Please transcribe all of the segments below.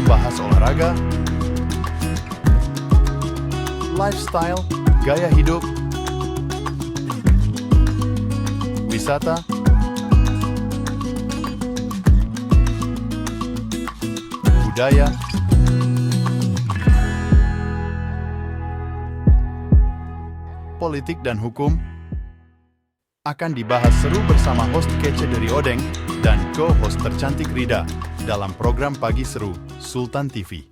membahas olahraga, lifestyle, gaya hidup, wisata, budaya, politik dan hukum akan dibahas seru bersama host kece dari Odeng dan co-host tercantik Rida dalam program Pagi Seru Sultan TV.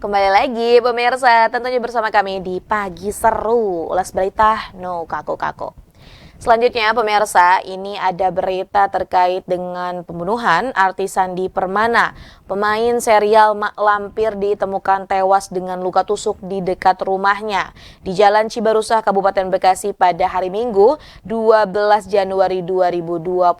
Kembali lagi pemirsa, tentunya bersama kami di Pagi Seru, ulas berita no kako-kako. Selanjutnya pemirsa, ini ada berita terkait dengan pembunuhan artis Shandy Permana. Pemain serial Mak Lampir ditemukan tewas dengan luka tusuk di dekat rumahnya di Jalan Cibarusah, Kabupaten Bekasi pada hari Minggu 12 Januari 2025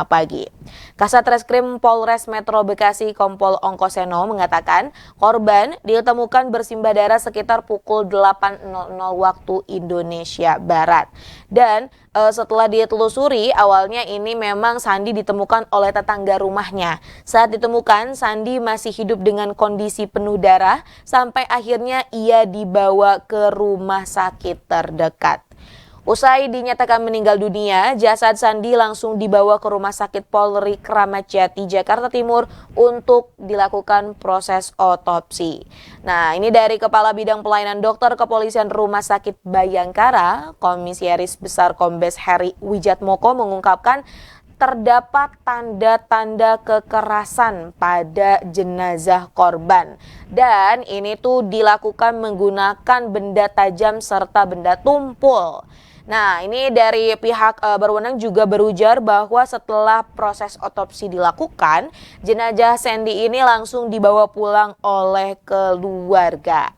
pagi. Kasat Reskrim Polres Metro Bekasi Kompol Ongkoseno mengatakan korban ditemukan bersimbah darah sekitar pukul 8.00 waktu Indonesia Barat. Dan setelah ditelusuri, awalnya ini memang Shandy ditemukan oleh tetangga rumahnya. Saat ditemukan, Shandy masih hidup dengan kondisi penuh darah sampai akhirnya ia dibawa ke rumah sakit terdekat. Usai dinyatakan meninggal dunia, jasad Shandy langsung dibawa ke Rumah Sakit Polri Kramat Jati, Jakarta Timur untuk dilakukan proses otopsi. Nah, ini dari Kepala Bidang Pelayanan Dokter Kepolisian Rumah Sakit Bayangkara, Komisaris Besar Kombes Heri Wijatmoko mengungkapkan terdapat tanda-tanda kekerasan pada jenazah korban. Dan ini tuh dilakukan menggunakan benda tajam serta benda tumpul. Nah, ini dari pihak berwenang juga berujar bahwa setelah proses otopsi dilakukan, jenazah Shandy ini langsung dibawa pulang oleh keluarga.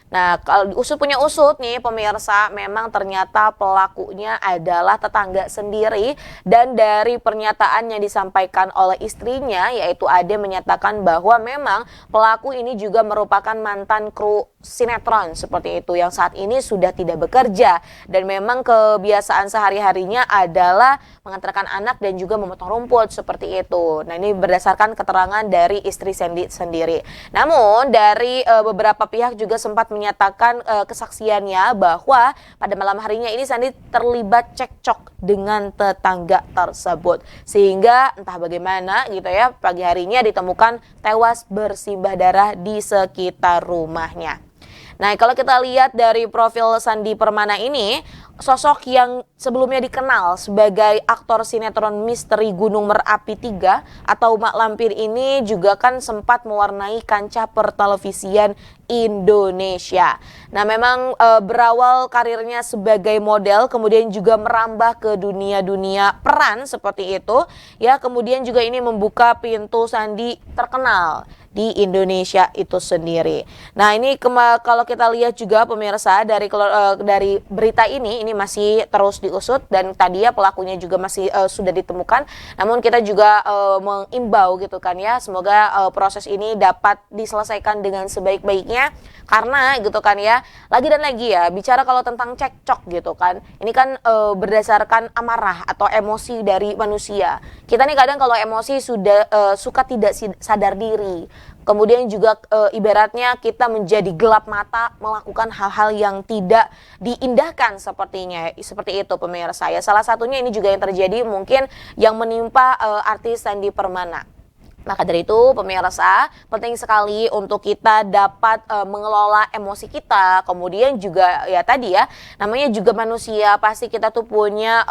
Nah, kalau usut punya usut nih pemirsa, memang ternyata pelakunya adalah tetangga sendiri, dan dari pernyataan yang disampaikan oleh istrinya yaitu Ade menyatakan bahwa memang pelaku ini juga merupakan mantan kru sinetron seperti itu yang saat ini sudah tidak bekerja, dan memang kebiasaan sehari-harinya adalah mengantarkan anak dan juga memotong rumput seperti itu. Nah, ini berdasarkan keterangan dari istri Shandy sendiri. Namun dari beberapa pihak juga sempat menyatakan kesaksiannya bahwa pada malam harinya ini Shandy terlibat cekcok dengan tetangga tersebut, sehingga entah bagaimana gitu ya, pagi harinya ditemukan tewas bersimbah darah di sekitar rumahnya. Nah, kalau kita lihat dari profil Shandy Permana ini, sosok yang sebelumnya dikenal sebagai aktor sinetron misteri Gunung Merapi 3 atau Mak Lampir ini juga kan sempat mewarnai kancah pertelevisian Indonesia. Nah, memang berawal karirnya sebagai model, kemudian juga merambah ke dunia peran seperti itu. Ya, kemudian juga ini membuka pintu Shandy terkenal di Indonesia itu sendiri. Nah, ini kalau kita lihat juga pemirsa dari berita ini masih terus diusut, dan tadi ya pelakunya juga masih sudah ditemukan. Namun kita juga mengimbau gitu kan ya, semoga proses ini dapat diselesaikan dengan sebaik-baiknya, karena gitu kan ya, lagi dan lagi ya bicara kalau tentang cekcok gitu kan, ini kan berdasarkan amarah atau emosi dari manusia. Kita nih kadang kalau emosi sudah suka tidak sadar diri. Kemudian juga ibaratnya kita menjadi gelap mata melakukan hal-hal yang tidak diindahkan sepertinya. Seperti itu pemirsa ya. Salah satunya ini juga yang terjadi mungkin yang menimpa artis Shandy Permana. Maka dari itu pemirsa, penting sekali untuk kita dapat mengelola emosi kita. Kemudian juga ya tadi ya, namanya juga manusia, pasti kita tuh punya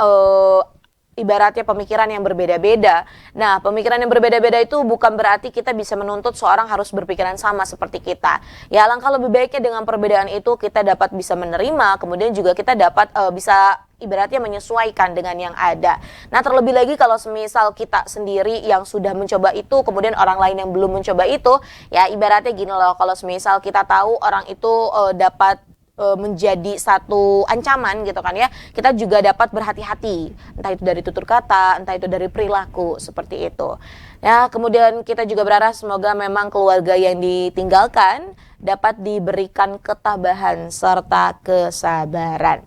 ibaratnya pemikiran yang berbeda-beda. Nah, pemikiran yang berbeda-beda itu bukan berarti kita bisa menuntut seorang harus berpikiran sama seperti kita. Ya, alangkah lebih baiknya dengan perbedaan itu kita dapat bisa menerima, kemudian juga kita dapat bisa ibaratnya menyesuaikan dengan yang ada. Nah, terlebih lagi kalau semisal kita sendiri yang sudah mencoba itu, kemudian orang lain yang belum mencoba itu, ya ibaratnya gini loh, kalau semisal kita tahu orang itu dapat menjadi satu ancaman gitu kan ya, kita juga dapat berhati-hati, entah itu dari tutur kata, entah itu dari perilaku, seperti itu ya. Kemudian kita juga berharap semoga memang keluarga yang ditinggalkan dapat diberikan ketabahan serta kesabaran.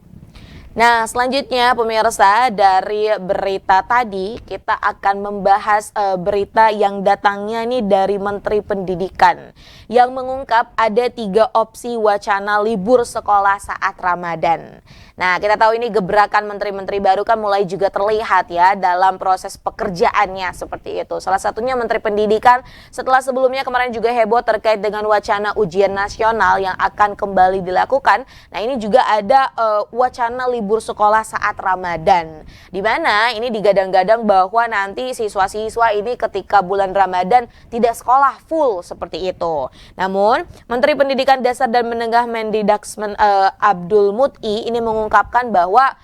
Nah, selanjutnya pemirsa, dari berita tadi kita akan membahas berita yang datangnya nih dari Menteri Pendidikan yang mengungkap ada 3 opsi wacana libur sekolah saat Ramadan. Nah, kita tahu ini gebrakan menteri-menteri baru kan mulai juga terlihat ya dalam proses pekerjaannya seperti itu. Salah satunya Menteri Pendidikan setelah sebelumnya kemarin juga heboh terkait dengan wacana ujian nasional yang akan kembali dilakukan. Nah, ini juga ada wacana libur sekolah saat Ramadan. Di mana ini digadang-gadang bahwa nanti siswa-siswa ini ketika bulan Ramadan tidak sekolah full seperti itu. Namun, Menteri Pendidikan Dasar dan Menengah Mendikbud Abdul Muti ini mengungkapkan bahwa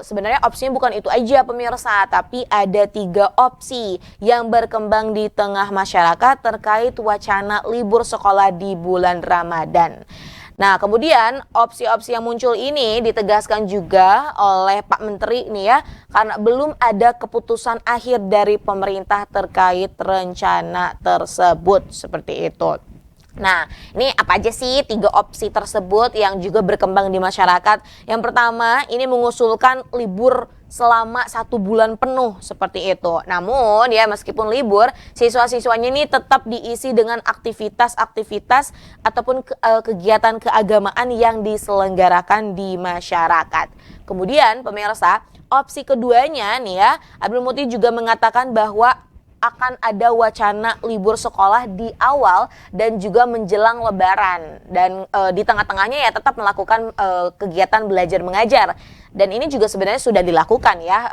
sebenarnya opsinya bukan itu aja pemirsa, tapi ada 3 opsi yang berkembang di tengah masyarakat terkait wacana libur sekolah di bulan Ramadan. Nah, kemudian opsi-opsi yang muncul ini ditegaskan juga oleh Pak Menteri nih ya, karena belum ada keputusan akhir dari pemerintah terkait rencana tersebut seperti itu. Nah, ini apa aja sih 3 opsi tersebut yang juga berkembang di masyarakat? Yang pertama, ini mengusulkan libur selama 1 bulan penuh seperti itu. Namun ya meskipun libur, siswa-siswanya ini tetap diisi dengan aktivitas-aktivitas ataupun kegiatan keagamaan yang diselenggarakan di masyarakat. Kemudian pemirsa, opsi keduanya nih ya, Abdul Muti juga mengatakan bahwa akan ada wacana libur sekolah di awal dan juga menjelang Lebaran, dan di tengah-tengahnya ya tetap melakukan kegiatan belajar mengajar, dan ini juga sebenarnya sudah dilakukan ya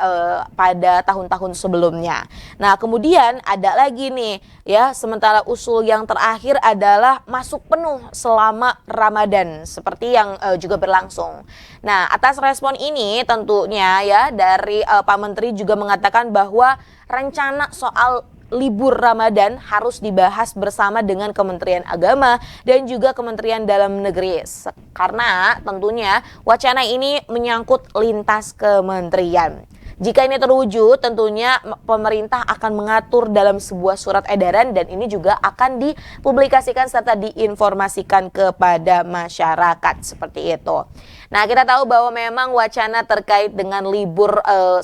pada tahun-tahun sebelumnya. Nah, kemudian ada lagi nih ya, sementara usul yang terakhir adalah masuk penuh selama Ramadan seperti yang juga berlangsung. Nah, atas respon ini tentunya ya dari Pak Menteri juga mengatakan bahwa rencana soal libur Ramadan harus dibahas bersama dengan Kementerian Agama dan juga Kementerian Dalam Negeri. Karena tentunya wacana ini menyangkut lintas kementerian. Jika ini terwujud, tentunya pemerintah akan mengatur dalam sebuah surat edaran dan ini juga akan dipublikasikan serta diinformasikan kepada masyarakat seperti itu. Nah, kita tahu bahwa memang wacana terkait dengan libur 1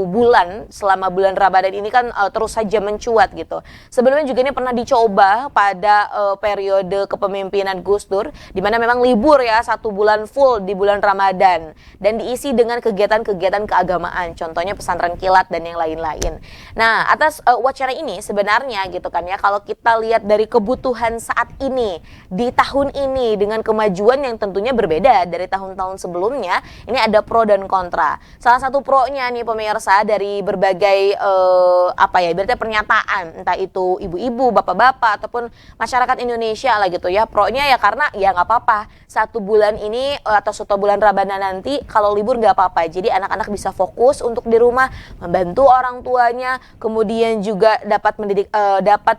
bulan selama bulan Ramadan ini kan terus saja mencuat gitu. Sebelumnya juga ini pernah dicoba pada periode kepemimpinan Gus Dur, di mana memang libur ya 1 bulan full di bulan Ramadan dan diisi dengan kegiatan-kegiatan keagamaan. Contohnya pesantren kilat dan yang lain-lain. Nah, atas wacana ini sebenarnya gitu kan ya, kalau kita lihat dari kebutuhan saat ini di tahun ini dengan kemajuan yang tentunya berbeda dari tahun-tahun sebelumnya, ini ada pro dan kontra. Salah satu pro-nya nih pemirsa dari berbagai berarti pernyataan, entah itu ibu-ibu, bapak-bapak ataupun masyarakat Indonesia lah gitu ya. Pro-nya ya karena ya nggak apa-apa 1 bulan ini atau 1 bulan Ramadan nanti kalau libur nggak apa-apa. Jadi anak-anak bisa fokus untuk di rumah, membantu orang tuanya, kemudian juga dapat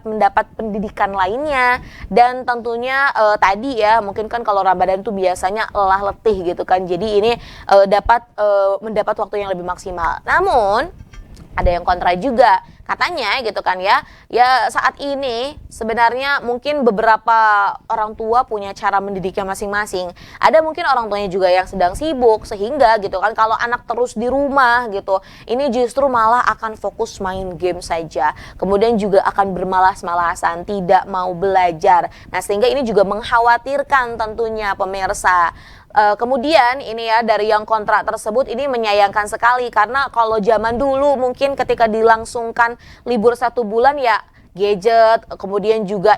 mendapat pendidikan lainnya, dan tentunya tadi ya mungkin kan kalau Ramadan tuh biasanya lelah letih gitu kan, jadi ini dapat mendapat waktu yang lebih maksimal. Namun ada yang kontra juga. Katanya gitu kan ya saat ini sebenarnya mungkin beberapa orang tua punya cara mendidiknya masing-masing. Ada mungkin orang tuanya juga yang sedang sibuk sehingga gitu kan kalau anak terus di rumah gitu, ini justru malah akan fokus main game saja. Kemudian juga akan bermalas-malasan, tidak mau belajar. Nah, sehingga ini juga mengkhawatirkan tentunya pemirsa. Kemudian ini ya dari yang kontrak tersebut ini menyayangkan sekali karena kalau zaman dulu mungkin ketika dilangsungkan libur 1 bulan ya gadget, kemudian juga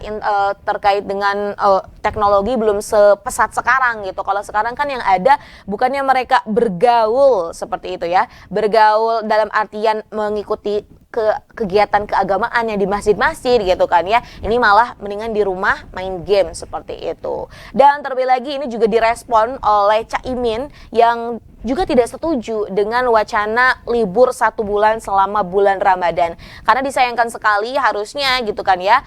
terkait dengan teknologi belum sepesat sekarang gitu. Kalau sekarang kan yang ada bukannya mereka bergaul seperti itu ya, bergaul dalam artian mengikuti kegiatan keagamaan yang di masjid-masjid gitu kan ya, ini malah mendingan di rumah main game seperti itu. Dan terlebih lagi ini juga direspon oleh Caimin yang juga tidak setuju dengan wacana libur 1 bulan selama bulan Ramadan. Karena disayangkan sekali harusnya gitu kan ya,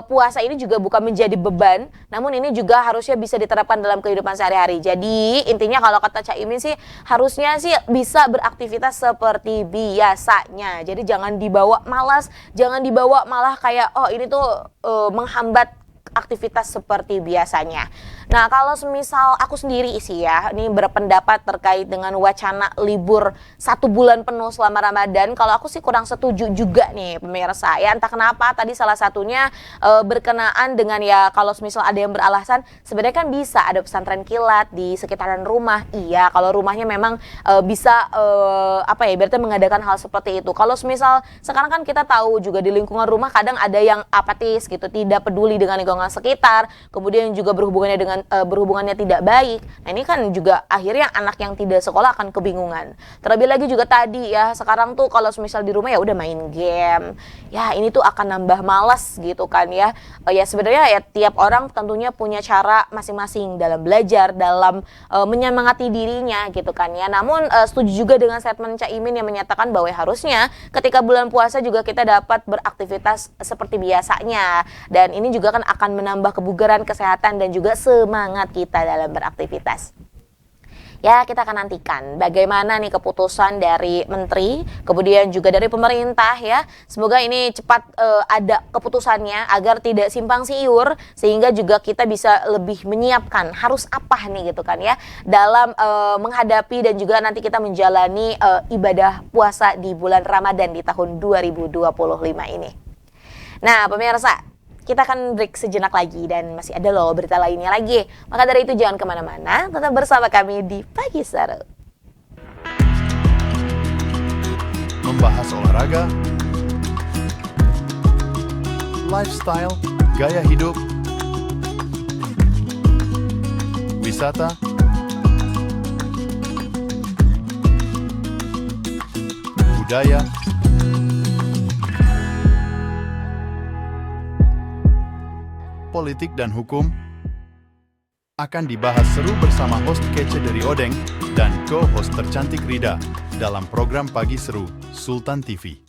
puasa ini juga bukan menjadi beban, namun ini juga harusnya bisa diterapkan dalam kehidupan sehari-hari. Jadi intinya kalau kata Caimin sih harusnya sih bisa beraktivitas seperti biasanya. Jadi jangan dibawa malas, jangan dibawa malah kayak oh ini tuh menghambat aktivitas seperti biasanya. Nah, kalau semisal aku sendiri sih ya, ini berpendapat terkait dengan wacana libur 1 bulan penuh selama Ramadan. Kalau aku sih kurang setuju juga nih pemirsa. Ya entah kenapa tadi salah satunya berkenaan dengan ya kalau semisal ada yang beralasan sebenarnya kan bisa ada pesantren kilat di sekitaran rumah. Iya, kalau rumahnya memang bisa berarti mengadakan hal seperti itu. Kalau semisal sekarang kan kita tahu juga di lingkungan rumah kadang ada yang apatis gitu, tidak peduli dengan lingkungan sekitar, kemudian juga berhubungannya tidak baik. Nah, ini kan juga akhirnya anak yang tidak sekolah akan kebingungan. Terlebih lagi juga tadi ya, sekarang tuh kalau misal di rumah ya udah main game. Ya, ini tuh akan nambah malas gitu kan ya. Ya sebenarnya ya tiap orang tentunya punya cara masing-masing dalam belajar, dalam menyemangati dirinya gitu kan ya. Namun setuju juga dengan statement Cak Imin yang menyatakan bahwa harusnya ketika bulan puasa juga kita dapat beraktivitas seperti biasanya. Dan ini juga kan akan menambah kebugaran, kesehatan dan juga semangat kita dalam beraktivitas. Ya, kita akan nantikan bagaimana nih keputusan dari menteri, kemudian juga dari pemerintah ya. Semoga ini cepat ada keputusannya agar tidak simpang siur, sehingga juga kita bisa lebih menyiapkan harus apa nih gitu kan ya dalam menghadapi dan juga nanti kita menjalani ibadah puasa di bulan Ramadan di tahun 2025 ini. Nah, pemirsa, kita akan break sejenak lagi dan masih ada loh berita lainnya lagi. Maka dari itu jangan kemana-mana, tetap bersama kami di Pagi Seru. Membahas olahraga, lifestyle, gaya hidup, wisata, budaya, politik dan hukum akan dibahas seru bersama host kece dari Odeng dan co-host tercantik Rida dalam program Pagi Seru Sultan TV.